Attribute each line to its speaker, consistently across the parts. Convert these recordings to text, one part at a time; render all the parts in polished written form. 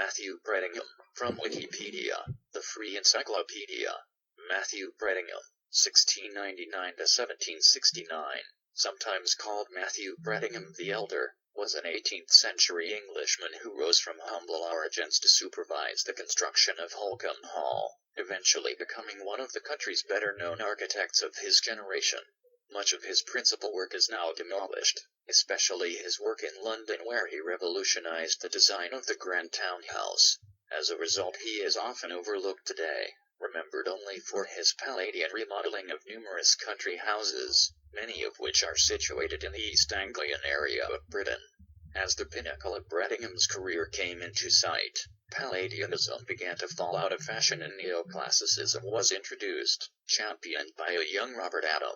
Speaker 1: Matthew Brettingham, from Wikipedia, the free encyclopedia. Matthew Brettingham, 1699 to 1769, sometimes called Matthew Brettingham the Elder, was an 18th-century Englishman who rose from humble origins to supervise the construction of Holkham Hall, eventually becoming one of the country's better-known architects of his generation. Much of his principal work is now demolished, especially his work in London where he revolutionized the design of the Grand Townhouse. As a result, he is often overlooked today, remembered only for his Palladian remodeling of numerous country houses, many of which are situated in the East Anglian area of Britain. As the pinnacle of Brettingham's career came into sight, Palladianism began to fall out of fashion and neoclassicism was introduced, championed by a young Robert Adam.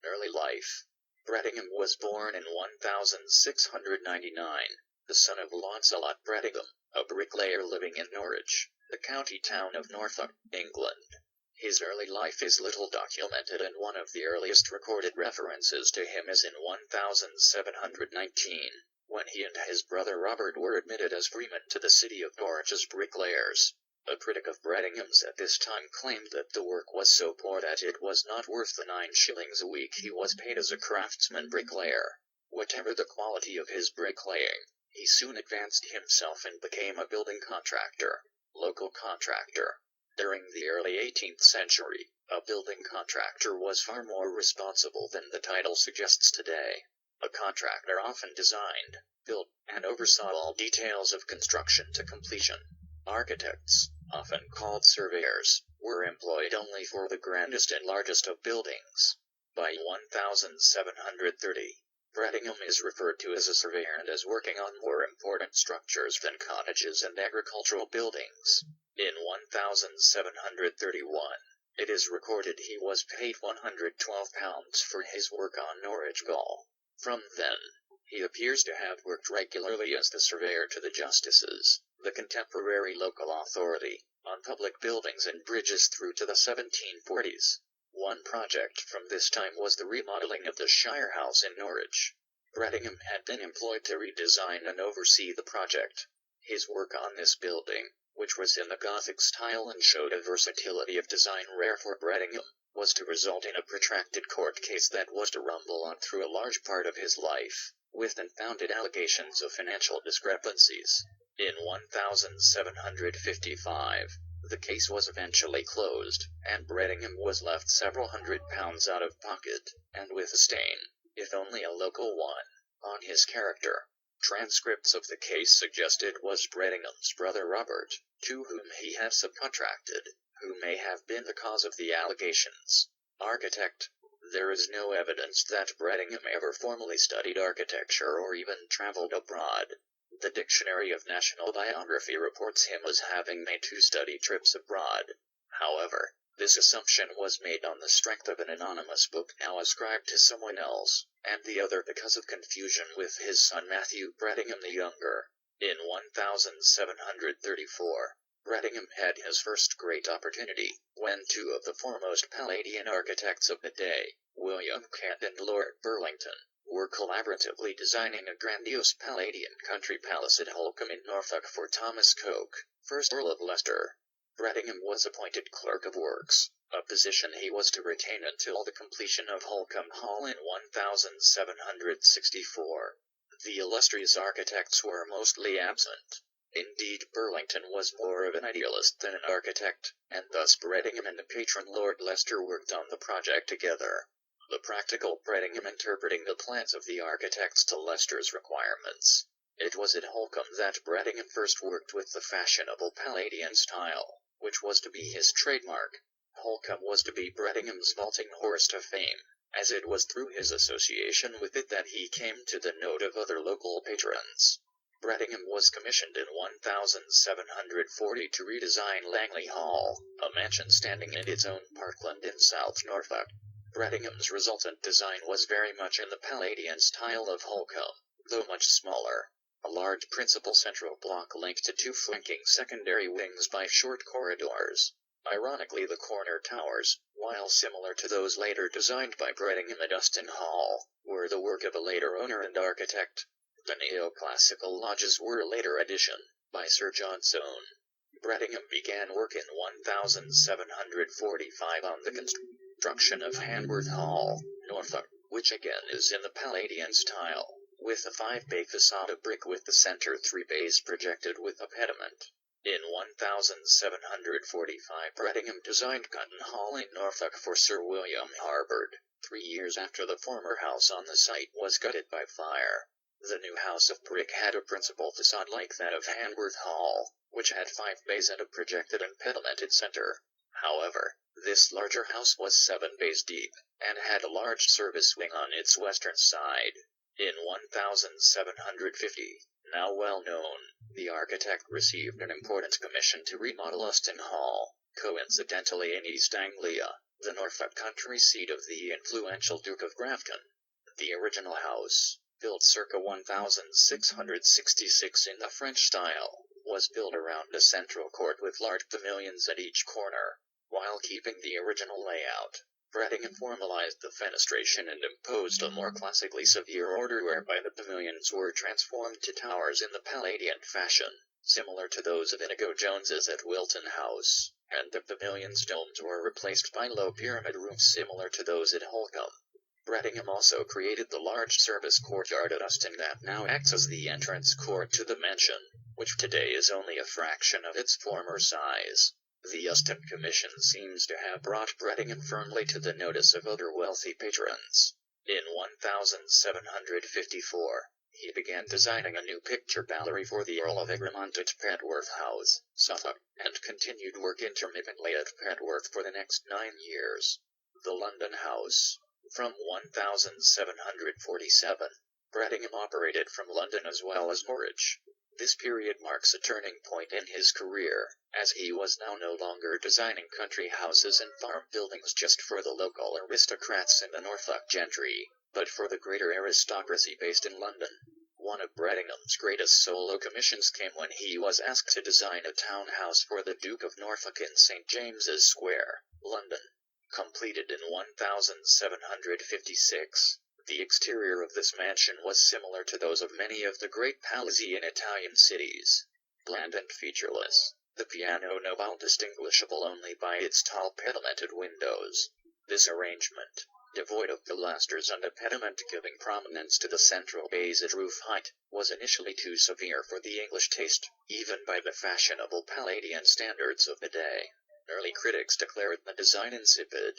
Speaker 1: Early life. Brettingham was born in 1699, the son of Launcelot Brettingham, a bricklayer living in Norwich, the county town of Norfolk, England. His early life is little documented, and one of the earliest recorded references to him is in 1719, when he and his brother Robert were admitted as freemen to the city of Norwich as bricklayers. A critic of Brettingham's at this time claimed that the work was so poor that it was not worth the 9 shillings a week he was paid as a craftsman bricklayer. Whatever the quality of his bricklaying, he soon advanced himself and became a building contractor, local contractor. During the early 18th century, a building contractor was far more responsible than the title suggests today. A contractor often designed, built, and oversaw all details of construction to completion. Architects, often called surveyors, were employed only for the grandest and largest of buildings. By 1730, Brettingham is referred to as a surveyor and as working on more important structures than cottages and agricultural buildings. In 1731, it is recorded he was paid £112 for his work on Norwich Gall. From then, he appears to have worked regularly as the surveyor to the justices, the contemporary local authority, on public buildings and bridges through to the 1740s. One project from this time was the remodeling of the Shire House in Norwich. Brettingham had been employed to redesign and oversee the project. His work on this building, which was in the Gothic style and showed a versatility of design rare for Brettingham, was to result in a protracted court case that was to rumble on through a large part of his life, with unfounded allegations of financial discrepancies. In 1755, the case was eventually closed, and Brettingham was left several £100s out of pocket, and with a stain, if only a local one, on his character. Transcripts of the case suggest it was Brettingham's brother Robert, to whom he had subcontracted, who may have been the cause of the allegations. Architect. There is no evidence that Brettingham ever formally studied architecture or even traveled abroad. The Dictionary of National Biography reports him as having made 2 study trips abroad. However, this assumption was made on the strength of an anonymous book now ascribed to someone else, and the other because of confusion with his son Matthew Brettingham the Younger. In 1734, Brettingham had his first great opportunity, when 2 of the foremost Palladian architects of the day, William Kent and Lord Burlington, were collaboratively designing a grandiose Palladian country palace at Holkham in Norfolk for Thomas Coke, 1st Earl of Leicester. Brettingham was appointed Clerk of Works, a position he was to retain until the completion of Holkham Hall in 1764. The illustrious architects were mostly absent. Indeed, Burlington was more of an idealist than an architect, and thus Brettingham and the patron Lord Leicester worked on the project together. The practical Brettingham interpreting the plans of the architects to Leicester's requirements. It was at Holkham that Brettingham first worked with the fashionable Palladian style, which was to be his trademark. Holkham was to be Brettingham's vaulting horse to fame, as it was through his association with it that he came to the note of other local patrons. Brettingham was commissioned in 1740 to redesign Langley Hall, a mansion standing in its own parkland in South Norfolk. Brettingham's resultant design was very much in the Palladian style of Holkham, though much smaller. A large principal central block linked to 2 flanking secondary wings by short corridors. Ironically, the corner towers, while similar to those later designed by Brettingham at Uston Hall, were the work of a later owner and architect. The neoclassical lodges were a later addition, by Sir John Soane. Brettingham began work in 1745 on the construction of Hanworth Hall, Norfolk, which again is in the Palladian style, with a 5-bay facade of brick with the center 3 bays projected with a pediment. In 1745 Brettingham designed Cotton Hall in Norfolk for Sir William Harbord, 3 years after the former house on the site was gutted by fire. The new house of brick had a principal facade like that of Hanworth Hall, which had 5 bays and a projected and pedimented center. However, this larger house was 7 bays deep, and had a large service wing on its western side. In 1750, now well known, the architect received an important commission to remodel Uston Hall, coincidentally in East Anglia, the Norfolk country seat of the influential Duke of Grafton. The original house, built circa 1666 in the French style, was built around a central court with large pavilions at each corner. While keeping the original layout, Brettingham formalized the fenestration and imposed a more classically severe order whereby the pavilions were transformed to towers in the Palladian fashion, similar to those of Inigo Jones's at Wilton House, and the pavilion's domes were replaced by low pyramid roofs similar to those at Holkham. Brettingham also created the large service courtyard at Uston that now acts as the entrance court to the mansion, which today is only a fraction of its former size. The Uston Commission seems to have brought Brettingham firmly to the notice of other wealthy patrons. In 1754, he began designing a new picture gallery for the Earl of Egremont at Petworth House, Suffolk, and continued work intermittently at Petworth for the next 9 years. The London House. From 1747, Brettingham operated from London as well as Norwich. This period marks a turning point in his career, as he was now no longer designing country houses and farm buildings just for the local aristocrats and the Norfolk gentry, but for the greater aristocracy based in London. One of Brettingham's greatest solo commissions came when he was asked to design a townhouse for the Duke of Norfolk in St. James's Square, London. Completed in 1756, the exterior of this mansion was similar to those of many of the great palazzi in Italian cities. Bland and featureless, the piano nobile distinguishable only by its tall pedimented windows. This arrangement, devoid of pilasters and a pediment giving prominence to the central bays at roof height, was initially too severe for the English taste, even by the fashionable Palladian standards of the day. Early critics declared the design insipid.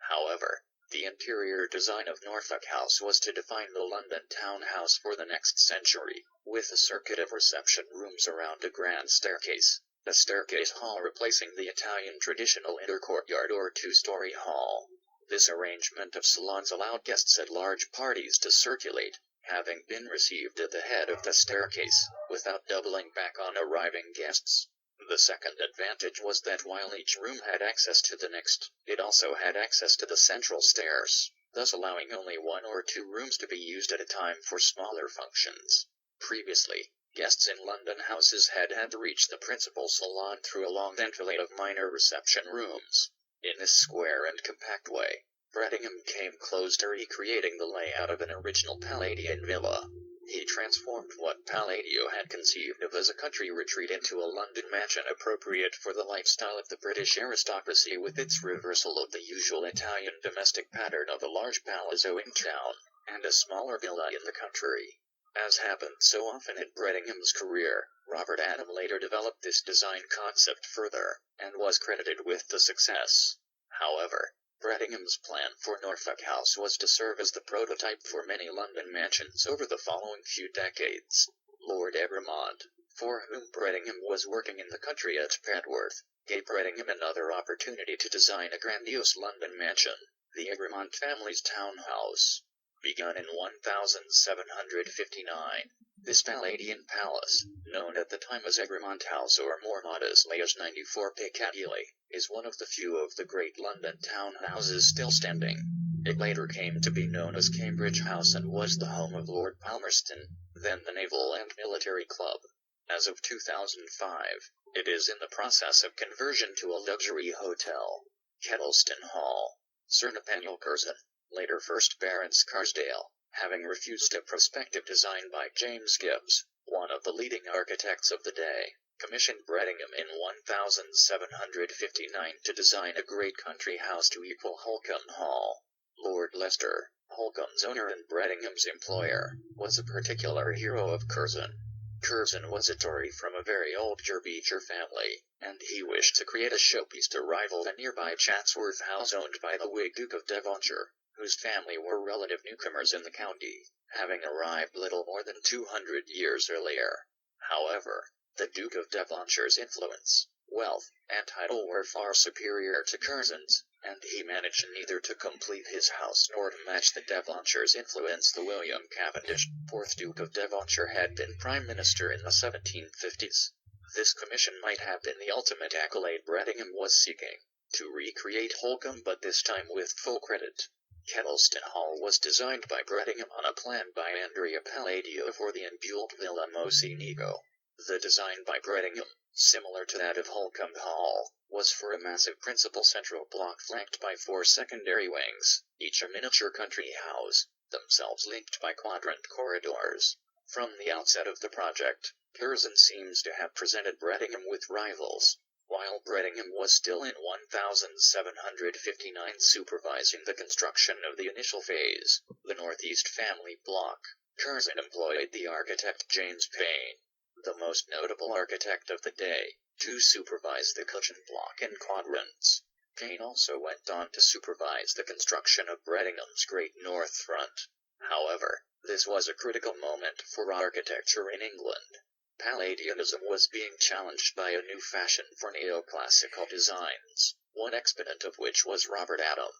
Speaker 1: However, the interior design of Norfolk House was to define the London townhouse for the next century, with a circuit of reception rooms around a grand staircase, the staircase hall replacing the Italian traditional inner courtyard or 2-story hall. This arrangement of salons allowed guests at large parties to circulate, having been received at the head of the staircase, without doubling back on arriving guests. The second advantage was that while each room had access to the next, it also had access to the central stairs, thus allowing only 1 or 2 rooms to be used at a time for smaller functions. Previously, guests in London houses had to reach the principal salon through a long enfilade of minor reception rooms. In this square and compact way, Brettingham came close to recreating the layout of an original Palladian villa. He transformed what Palladio had conceived of as a country retreat into a London mansion appropriate for the lifestyle of the British aristocracy, with its reversal of the usual Italian domestic pattern of a large palazzo in town, and a smaller villa in the country. As happened so often in Brettingham's career, Robert Adam later developed this design concept further, and was credited with the success. However, Brettingham's plan for Norfolk House was to serve as the prototype for many London mansions over the following few decades. Lord Egremont, for whom Brettingham was working in the country at Petworth, gave Brettingham another opportunity to design a grandiose London mansion, the Egremont family's townhouse. Begun in 1759, this Palladian palace, known at the time as Egremont House or more modestly as 94 Piccadilly, is one of the few of the great London townhouses still standing. It later came to be known as Cambridge House and was the home of Lord Palmerston, then the Naval and Military Club. As of 2005, it is in the process of conversion to a luxury hotel. Kettleston Hall. Sir Nathaniel Curzon, later 1st Baron Scarsdale, having refused a prospective design by James Gibbs, one of the leading architects of the day, commissioned Brettingham in 1759 to design a great country house to equal Holkham Hall. Lord Leicester, Holkham's owner and Brettingham's employer, was a particular hero of Curzon. Curzon was a Tory from a very old Derbyshire family, and he wished to create a showpiece to rival the nearby Chatsworth House owned by the Whig Duke of Devonshire, whose family were relative newcomers in the county, having arrived little more than 200 years earlier. However, the Duke of Devonshire's influence, wealth, and title were far superior to Curzon's, and he managed neither to complete his house nor to match the Devonshire's influence. The William Cavendish, 4th Duke of Devonshire, had been Prime Minister in the 1750s. This commission might have been the ultimate accolade Brettingham was seeking, to recreate Holkham, but this time with full credit. Kettleston Hall was designed by Brettingham on a plan by Andrea Palladio for the unbuilt Villa Mocenigo. The design by Brettingham, similar to that of Holkham Hall, was for a massive principal central block flanked by 4 secondary wings, each a miniature country house, themselves linked by quadrant corridors. From the outset of the project, Curzon seems to have presented Brettingham with rivals. While Brettingham was still in 1759 supervising the construction of the initial phase, the Northeast Family Block, Curzon employed the architect James Payn, the most notable architect of the day, to supervise the Cushion Block in quadrants. Payn also went on to supervise the construction of Brettingham's Great North Front. However, this was a critical moment for architecture in England. Palladianism was being challenged by a new fashion for neoclassical designs, one exponent of which was Robert Adam.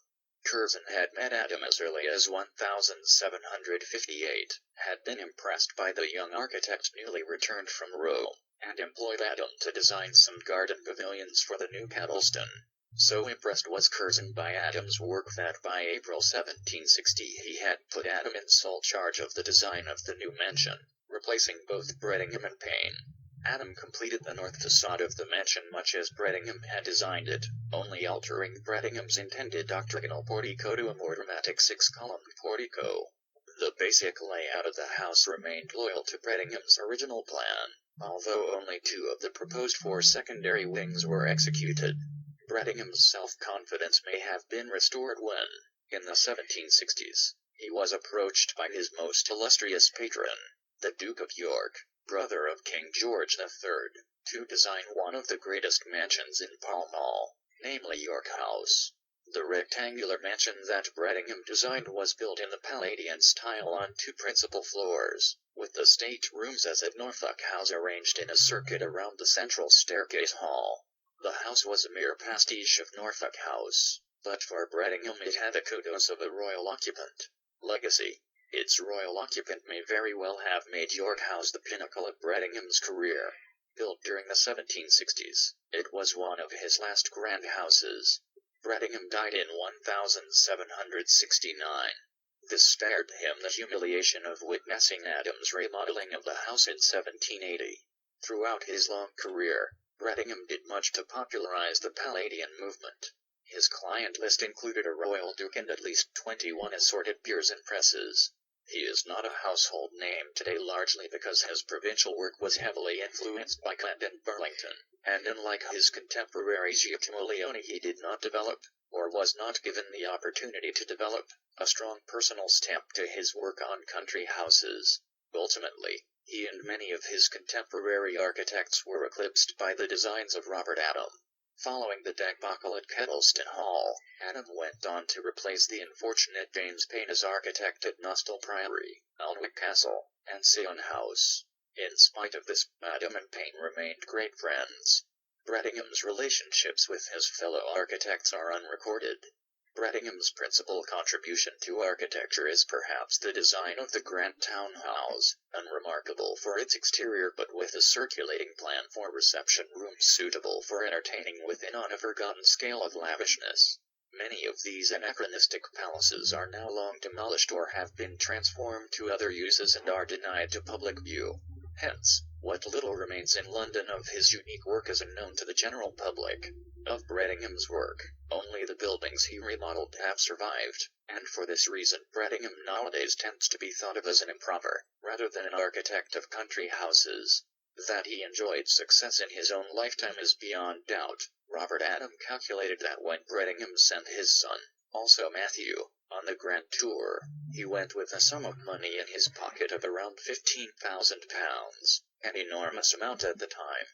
Speaker 1: Curzon had met Adam as early as 1758, had been impressed by the young architect newly returned from Rome, and employed Adam to design some garden pavilions for the new Kettleston. So impressed was Curzon by Adam's work that by April 1760 he had put Adam in sole charge of the design of the new mansion, replacing both Brettingham and Payn. Adam completed the north facade of the mansion much as Brettingham had designed it, only altering Brettingham's intended octagonal portico to a more dramatic 6-column portico. The basic layout of the house remained loyal to Brettingham's original plan, although only 2 of the proposed 4 secondary wings were executed. Brettingham's self-confidence may have been restored when, in the 1760s, he was approached by his most illustrious patron, the Duke of York, brother of King George III, to design one of the greatest mansions in Pall Mall, namely York House. The rectangular mansion that Brettingham designed was built in the Palladian style on 2 principal floors, with the state rooms as at Norfolk House arranged in a circuit around the central staircase hall. The house was a mere pastiche of Norfolk House, but for Brettingham it had the kudos of a royal occupant. Legacy. Its royal occupant may very well have made York House the pinnacle of Brettingham's career. Built during the 1760s, it was one of his last grand houses. Brettingham died in 1769. This spared him the humiliation of witnessing Adam's remodeling of the house in 1780. Throughout his long career, Brettingham did much to popularize the Palladian movement. His client list included a royal duke and at least 21 assorted peers and princes. He is not a household name today largely because his provincial work was heavily influenced by Kent and Burlington, and unlike his contemporary Giacomo Leone he did not develop, or was not given the opportunity to develop, a strong personal stamp to his work on country houses. Ultimately, he and many of his contemporary architects were eclipsed by the designs of Robert Adam. Following the debacle at Kettleston Hall, Adam went on to replace the unfortunate James Payn as architect at Nostell Priory, Alnwick Castle, and Sion House. In spite of this, Adam and Payn remained great friends. Brettingham's relationships with his fellow architects are unrecorded. Brettingham's principal contribution to architecture is perhaps the design of the Grand Townhouse, unremarkable for its exterior but with a circulating plan for reception rooms suitable for entertaining within on a forgotten scale of lavishness. Many of these anachronistic palaces are now long demolished or have been transformed to other uses and are denied to public view. Hence, what little remains in London of his unique work is unknown to the general public. Of Brettingham's work, only the buildings he remodeled have survived, and for this reason Brettingham nowadays tends to be thought of as an improver, rather than an architect of country houses. That he enjoyed success in his own lifetime is beyond doubt. Robert Adam calculated that when Brettingham sent his son, also Matthew, on the grand tour, he went with a sum of money in his pocket of around £15,000, an enormous amount at the time.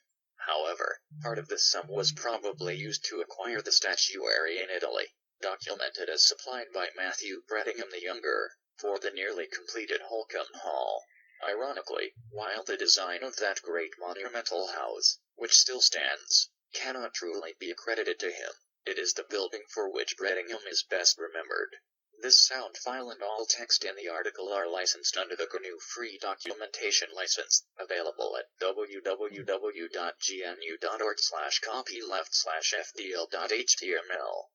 Speaker 1: However, part of this sum was probably used to acquire the statuary in Italy, documented as supplied by Matthew Brettingham the Younger, for the nearly completed Holcombe Hall. Ironically, while the design of that great monumental house, which still stands, cannot truly be accredited to him, it is the building for which Brettingham is best remembered. This sound file and all text in the article are licensed under the GNU Free Documentation License, available at www.gnu.org/copyleft/fdl.html.